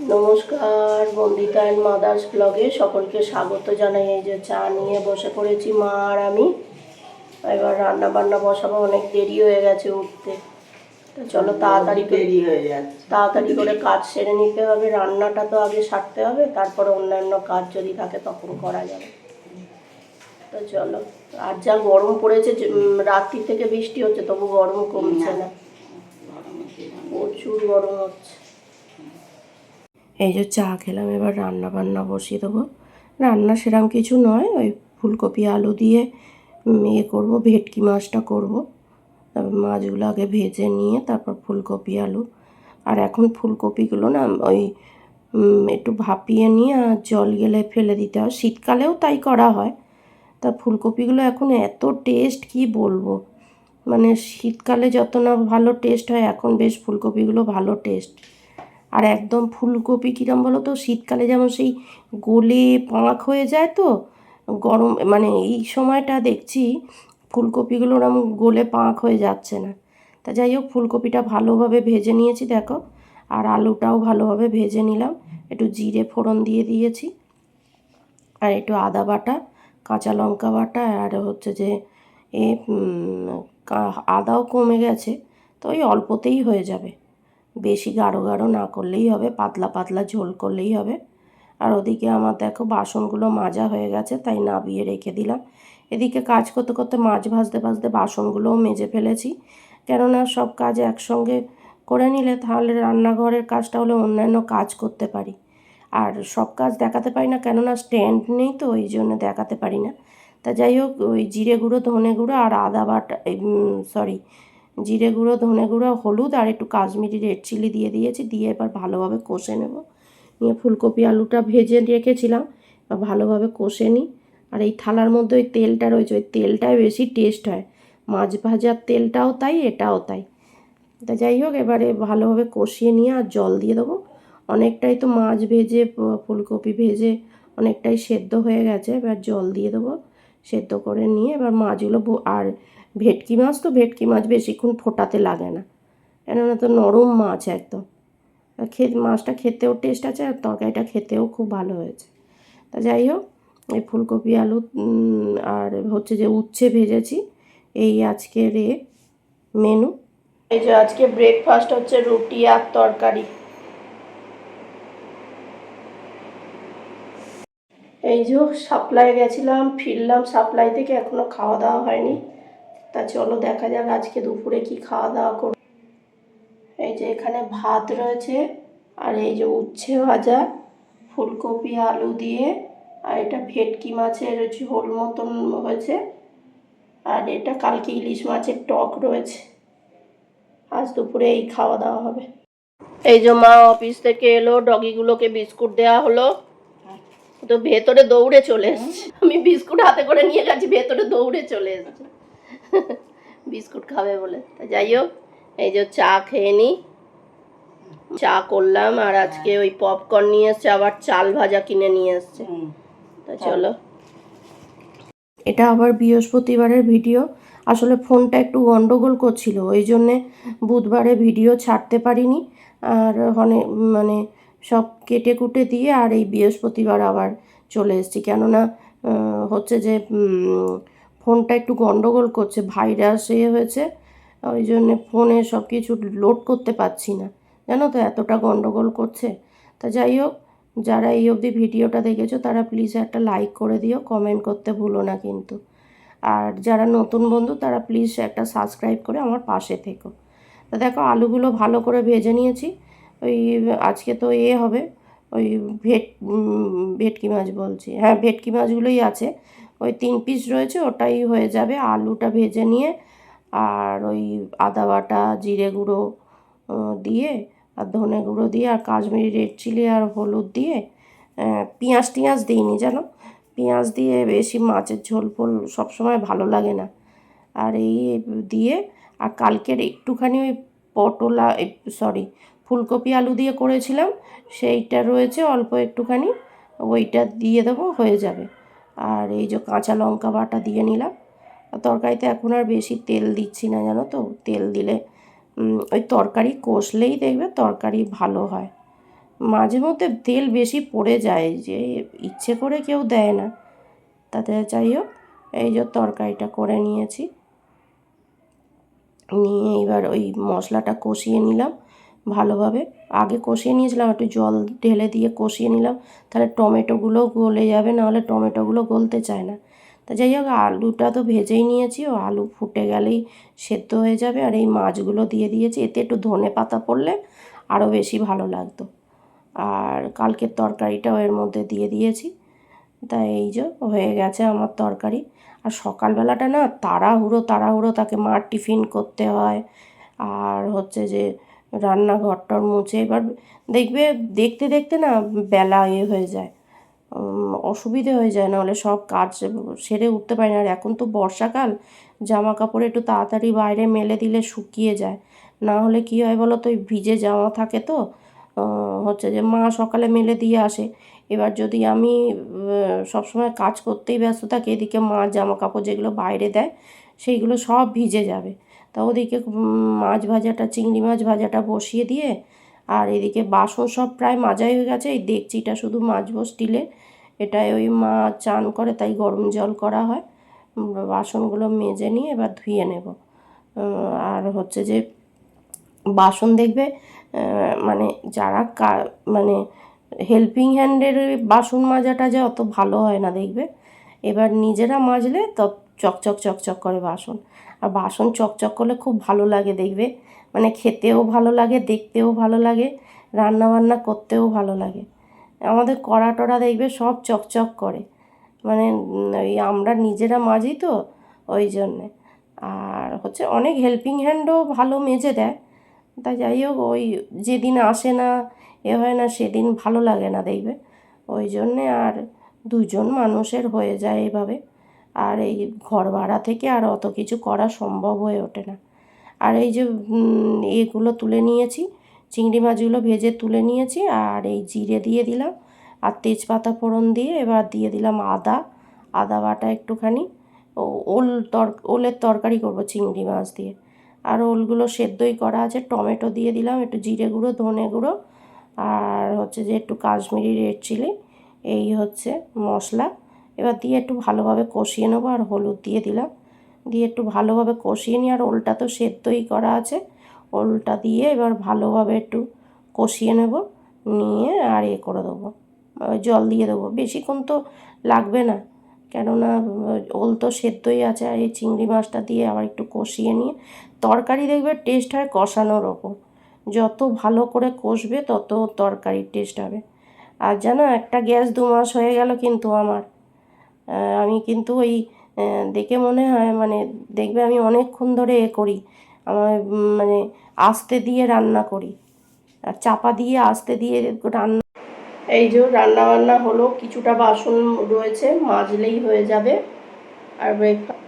নমস্কার, Bandita and mother's ব্লগে সকলকে স্বাগত জানাই। এই যে চা নিয়ে বসে পড়েছি মা আর আমি। এবার রান্না বান্না বসাবো, অনেক দেরি হয়ে গেছে উঠতে। তো চলো তাড়াতাড়ি করে কাজ সেরে নিতে হবে। রান্নাটা তো আগে সারতে হবে, তারপরে অন্যান্য কাজ যদি থাকে তখন করা যাবে। তো চলো। আর যা গরম পড়েছে, রাত্রি থেকে বৃষ্টি হচ্ছে তবু গরম কমছে না, প্রচুর গরম হচ্ছে। এই যে চা খেলাম, এবার রান্না বান্না বসিয়ে দেবো। রান্না সেরকম কিছু নয়, ওই ফুলকপি আলু দিয়ে করবো, ভেটকি মাছটা করবো। তারপর মাছগুলো আগে ভেজে নিয়ে তারপর ফুলকপি আলু। আর এখন ফুলকপিগুলো না ওই একটু ভাপিয়ে নিয়ে আর জল গেলে ফেলে দিতে হয়, শীতকালেও তাই করা হয়। তা ফুলকপিগুলো এখন এত টেস্ট কি বলবো, মানে শীতকালে যত না ভালো টেস্ট হয়, এখন বেশ ফুলকপিগুলো ভালো টেস্ট। আর একদম ফুলকপি কীরকম বলো তো, শীতকালে যেমন সেই গলে পাঁক হয়ে যায়, তো গরম মানে এই সময়টা দেখছি ফুলকপিগুলো ওরকম গলে পাঁক হয়ে যাচ্ছে না। তা যাই হোক, ফুলকপিটা ভালোভাবে ভেজে নিয়েছি দেখো, আর আলুটাও ভালোভাবে ভেজে নিলাম। একটু জিরে ফোড়ন দিয়ে দিয়েছি, আর একটু আদা বাটা, কাঁচা লঙ্কা বাটা, আর হচ্ছে যে এ আদাও কমে গেছে, তো ওই অল্পতেই হয়ে যাবে। বেশি গাঢ় গাঢ় না করলেই হবে, পাতলা পাতলা ঝোল করলেই হবে। আর ওদিকে আমার দেখো বাসনগুলো মাজা হয়ে গেছে, তাই নাবিয়ে রেখে দিলাম। এদিকে কাজ করতে করতে মাছ ভাজতে ভাজতে বাসনগুলোও মেজে ফেলেছি, কেননা সব কাজ একসঙ্গে করে নিলে তাহলে রান্নাঘরের কাজটা হলে অন্যান্য কাজ করতে পারি। আর সব কাজ দেখাতে পারি না, কেননা স্ট্যান্ড নেই, তো ওই জন্য দেখাতে পারি না। তা যাই হোক, ওই জিরে গুঁড়ো, ধনে গুঁড়ো আর আদা বাটা, জিরে গুঁড়ো, ধনে গুঁড়ো, হলুদ আর একটু কাশ্মীরি রেড চিলি দিয়ে দিয়েছি, দিয়ে এবার ভালোভাবে কষে নেব। নিয়ে ফুলকপি আলুটা ভেজে রেখেছিলাম, এবার ভালোভাবে কষে নিই। আর এই থালার মধ্যে ওই তেলটা রয়েছে, ওই তেলটাই বেশি টেস্ট হয়, মাছ ভাজার তেলটাও তাই, এটাও তাই। তা যাই হোক, এবারে ভালোভাবে কষিয়ে নিয়ে আর জল দিয়ে দেবো। অনেকটাই তো মাছ ভেজে ফুলকপি ভেজে অনেকটাই সেদ্ধ হয়ে গেছে, এবার জল দিয়ে দেবো। সেদ্ধ করে নিয়ে এবার মাছগুলো, আর ভেটকি মাছ তো ভেটকি মাছ বেশিক্ষণ ফোটাতে লাগে না, কেননা তো নরম মাছ একদম। মাছটা খেতেও টেস্ট আছে, আর তরকারিটা খেতেও খুব ভালো হয়েছে। তা যাই হোক, এই ফুলকপি আলু আর হচ্ছে যে উচ্ছে ভেজেছি, এই আজকের মেনু। এই যে আজকে ব্রেকফাস্ট হচ্ছে রুটি আর তরকারি। এই যে সাপ্লাই গেছিলাম, ফিরলাম সাপ্লাই থেকে, এখনো খাওয়া দাওয়া হয়নি। তা চলো দেখা যাক আজকে দুপুরে কি খাওয়া দাওয়া করব। এই যে এখানে ভাত রয়েছে, আর এই যে উচ্ছে ভাজা, ফুলকপি আলু দিয়ে, আর এটা ভেটকি মাছের ঝোল মতন হয়েছে, আর এটা কালকে ইলিশ মাছের টক রয়েছে। আজ দুপুরে এই খাওয়া দাওয়া হবে। এই যে মা অফিস থেকে এলো, ডগিগুলোকে বিস্কুট দেওয়া হলো, তো ভেতরে দৌড়ে চলে এসছে। আমি বিস্কুট হাতে করে নিয়ে গেছি, ভেতরে দৌড়ে চলে এসছে বিস্কুট খাবে বলে। তা যাই হোক, এই যে চা খেয়ে নিই। চা করলাম, আর আজকে ওই পপকর্ন নিয়ে এসছে, আবার চাল ভাজা কিনে নিয়ে এসছে। তা চলো, এটা আবার বৃহস্পতিবারের ভিডিও। আসলে ফোনটা একটু গন্ডগোল করছিল, ওই জন্যে বুধবারে ভিডিও ছাড়তে পারিনি। আর মানে সব কেটে কুটে দিয়ে আর এই বৃহস্পতিবার আবার চলে এসেছি, কেননা হচ্ছে যে ফোনটা একটু গন্ডগোল করছে, ভাইরাস হয়েছে, ওই জন্যে ফোনে সব কিছু লোড করতে পারছি না, জানো তো এতটা গন্ডগোল করছে। তা যাই হোক, যারা এই অবধি ভিডিওটা দেখেছো তারা প্লিজ একটা লাইক করে দিও, কমেন্ট করতে ভুলো না কিন্তু। আর যারা নতুন বন্ধু তারা প্লিজ একটা সাবস্ক্রাইব করে আমার পাশে থেকো। তা দেখো, আলুগুলো ভালো করে ভেজে নিয়েছি। ওই আজকে তো হবে, ওই ভেটকি মাছ বলছি, হ্যাঁ ভেটকি মাছগুলোই আছে, ওই 3 পিস রয়েছে, ওটাই হয়ে যাবে। আলুটা ভেজে নিয়ে আর ওই আদা বাটা, জিরে গুঁড়ো দিয়ে, আর ধনে গুঁড়ো দিয়ে, আর কাশ্মীরি রেড চিলি আর হলুদ দিয়ে, পেঁয়াজ টিয়াজ দিইনি জানো, পেঁয়াজ দিয়ে বেশি মাছের ঝোল ফোল সবসময় ভালো লাগে না। আর এই দিয়ে, আর কালকের একটুখানি ওই ফুলকপি আলু দিয়ে করেছিলাম, সেইটা রয়েছে অল্প একটুখানি, ওইটা দিয়ে দেবো, হয়ে যাবে। আর এই যে কাঁচা লঙ্কা বাটা দিয়ে নিলাম। তরকারিতে এখন আর বেশি তেল দিচ্ছি না, জানো তো, তেল দিলে ওই তরকারি কষলেই দেখবে তরকারি ভালো হয়, মাঝে মধ্যে তেল বেশি পড়ে যায়, যে ইচ্ছে করে কেউ দেয় না। তাতে যাই হোক, এই যে তরকারিটা করে নিয়েছি, নিয়ে এবার ওই মশলাটা কষিয়ে নিলাম ভালোভাবে। আগে কষিয়ে নিয়েছিলাম, একটু জল ঢেলে দিয়ে কষিয়ে নিলাম, তাহলে টমেটোগুলো গলে যাবে, নাহলে টমেটোগুলো গলতে চায় না। তা যাই হোক, আলুটা তো ভেজেই নিয়েছি, ও আলু ফুটে গেলেই সেদ্ধ হয়ে যাবে। আর এই মাছগুলো দিয়ে দিয়েছি, এতে একটু ধনে পাতা পড়লে আরও বেশি ভালো লাগতো। আর কালকের তরকারিটাও এর মধ্যে দিয়ে দিয়েছি। তা এই যে হয়ে গেছে আমার তরকারি। আর সকালবেলাটা না তাড়াহুড়ো তাড়াহুড়ো তাকে মার টিফিন করতে হয়, আর হচ্ছে যে রান্নাঘরটার মুছে, এবার দেখবে দেখতে দেখতে না বেলা হয়ে যায়, অসুবিধে হয়ে যায়, নাহলে সব কাজ সেরে উঠতে পারি না। আর এখন তো বর্ষাকাল, জামা কাপড় একটু তাড়াতাড়ি বাইরে মেলে দিলে শুকিয়ে যায়, না হলে কী হয় বলো তো, ওই ভিজে জামা থাকে তো, হচ্ছে যে মা সকালে মেলে দিয়ে আসে। এবার যদি আমি সবসময় কাজ করতেই ব্যস্ত থাকি, এদিকে মা জামা কাপড় যেগুলো বাইরে দেয় সেইগুলো সব ভিজে যাবে। তা ওদিকে মাছ ভাজাটা, চিংড়ি মাছ ভাজাটা বসিয়ে দিয়ে, আর এদিকে বাসন সব প্রায় মাজাই হয়ে গেছে, এই ডেকচিটা শুধু মাজবো স্টিলে, এটাই ওই মা চান করে তাই গরম জল করা হয়। বাসনগুলো মেজে নিয়ে এবার ধুয়ে নেব। আর হচ্ছে যে বাসন দেখবে মানে যারা মানে হেল্পিং হ্যান্ডের বাসন মাজাটা যে অত ভালো হয় না দেখবে, এবার নিজেরা মাজলে তো চকচক চকচক করে বাসন। আর বাসন চকচক করলে খুব ভালো লাগে দেখবে, মানে খেতেও ভালো লাগে, দেখতেও ভালো লাগে, রান্না বান্না করতেও ভালো লাগে। আমাদের কড়া টড়া দেখবে সব চকচক করে, মানে ওই আমরা নিজেরা মাজি তো, ওই জন্যে। আর হচ্ছে অনেক হেল্পিং হ্যান্ডও ভালো মেজে দেয়। তাই যাই হোক, ওই যেদিন আসে না হয় না সেদিন ভালো লাগে না দেখবে, ওই জন্যে। আর দুজন মানুষের হয়ে যায় এভাবে, আর এই ঘর ভাড়া থেকে আর অত কিছু করা সম্ভব হয়ে ওঠে না। আর এই যে এগুলো তুলে নিয়েছি, চিংড়ি মাছগুলো ভেজে তুলে নিয়েছি, আর এই জিরে দিয়ে দিলাম, আর তেজপাতা ফোড়ন দিয়ে এবার দিয়ে দিলাম আদা বাটা একটুখানি। ওলের তরকারি করব চিংড়ি মাছ দিয়ে, আর ওলগুলো সেদ্ধই করা আছে। টমেটো দিয়ে দিলাম, একটু জিরে গুঁড়ো, ধনে গুঁড়ো, আর হচ্ছে যে একটু কাশ্মীরি রেড চিলি, এই হচ্ছে মশলা। এবার দিয়ে একটু ভালোভাবে কষিয়ে নেবো, আর হলুদ দিয়ে দিলাম, দিয়ে একটু ভালোভাবে কষিয়ে নিই। আর ওলটা তো সেদ্ধই করা আছে, ওলটা দিয়ে এবার ভালোভাবে একটু কষিয়ে নেব, নিয়ে আর করে দেবো, জল দিয়ে দেবো। বেশিক্ষণ তো লাগবে না, কেননা ওল তো সেদ্ধই আছে। আর এই চিংড়ি মাছটা দিয়ে আবার একটু কষিয়ে নিয়ে, তরকারি দেখবে টেস্ট হয় কষানোর ওপর, যত ভালো করে কষবে তত তরকারির টেস্ট হবে। আর জানো, একটা গ্যাস 2 মাস হয়ে গেল কিন্তু আমার, আমি কিন্তু ওই দেখে মনে হয়, মানে দেখবে আমি অনেকক্ষণ ধরে করি, আমার মানে আস্তে দিয়ে রান্না করি, আর চাপা দিয়ে আস্তে দিয়ে রান্না। এই যে রান্না বান্না হলো, কিছুটা বাসন রয়েছে, মাজলেই হয়ে যাবে। আর ব্রেকফাস্ট,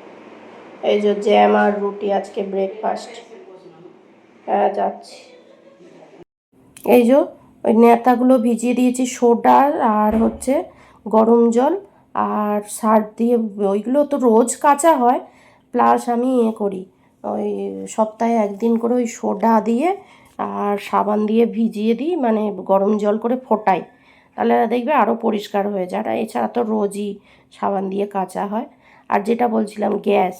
এই যে জ্যাম আর রুটি আজকে ব্রেকফাস্ট। হ্যাঁ যাচ্ছি। এই যে ওই নেতাগুলো ভিজিয়ে দিয়েছি সোডা আর হচ্ছে গরম জল আর সার্ফ দিয়ে, ওইগুলো তো রোজ কাচা হয়, প্লাস আমি করি ওই সপ্তাহে একদিন করে ওই সোডা দিয়ে আর সাবান দিয়ে ভিজিয়ে দিই, মানে গরম জল করে ফোটাই, তাহলে দেখবে আরও পরিষ্কার হয়ে যায়। আর এছাড়া তো রোজই সাবান দিয়ে কাচা হয়। আর যেটা বলছিলাম, গ্যাস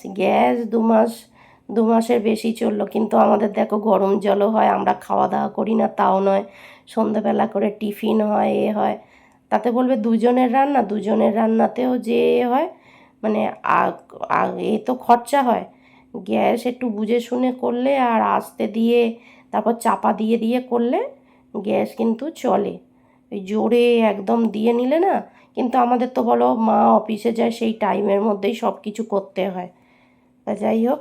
2 মাসের বেশি চললো, কিন্তু আমাদের দেখো গরম জলও হয়, আমরা খাওয়া দাওয়া করি না তাও নয়, সন্ধ্যেবেলা করে টিফিন হয়, হয়, তাতে বলবে দুজনের রান্নাতেও যে হয়, মানে এ তো খরচা হয়। গ্যাস একটু বুঝে শুনে করলে আর আস্তে দিয়ে তারপর চাপা দিয়ে দিয়ে করলে গ্যাস কিন্তু চলে, ওই জোরে একদম দিয়ে নিলে না। কিন্তু আমাদের তো বলো মা অফিসে যায়, সেই টাইমের মধ্যেই সব কিছু করতে হয়। তা যাই হোক,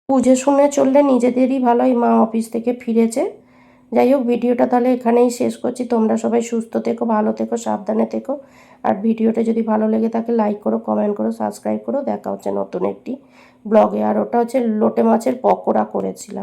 বুঝে শুনে চললে নিজেদেরই ভালো। এই মা অফিস থেকে ফিরেছে। যাই হোক, ভিডিওটা তাহলে এখানেই শেষ করছি। তোমরা সবাই সুস্থ থেকো, ভালো থেকো, সাবধানে থেকো। আর ভিডিওটা যদি ভালো লেগে থাকে লাইক করো, কমেন্ট করো, সাবস্ক্রাইব করো। দেখা হচ্ছে নতুন একটি ব্লগে। আর ওটা হচ্ছে লোটে মাছের পকোড়া করেছিলাম।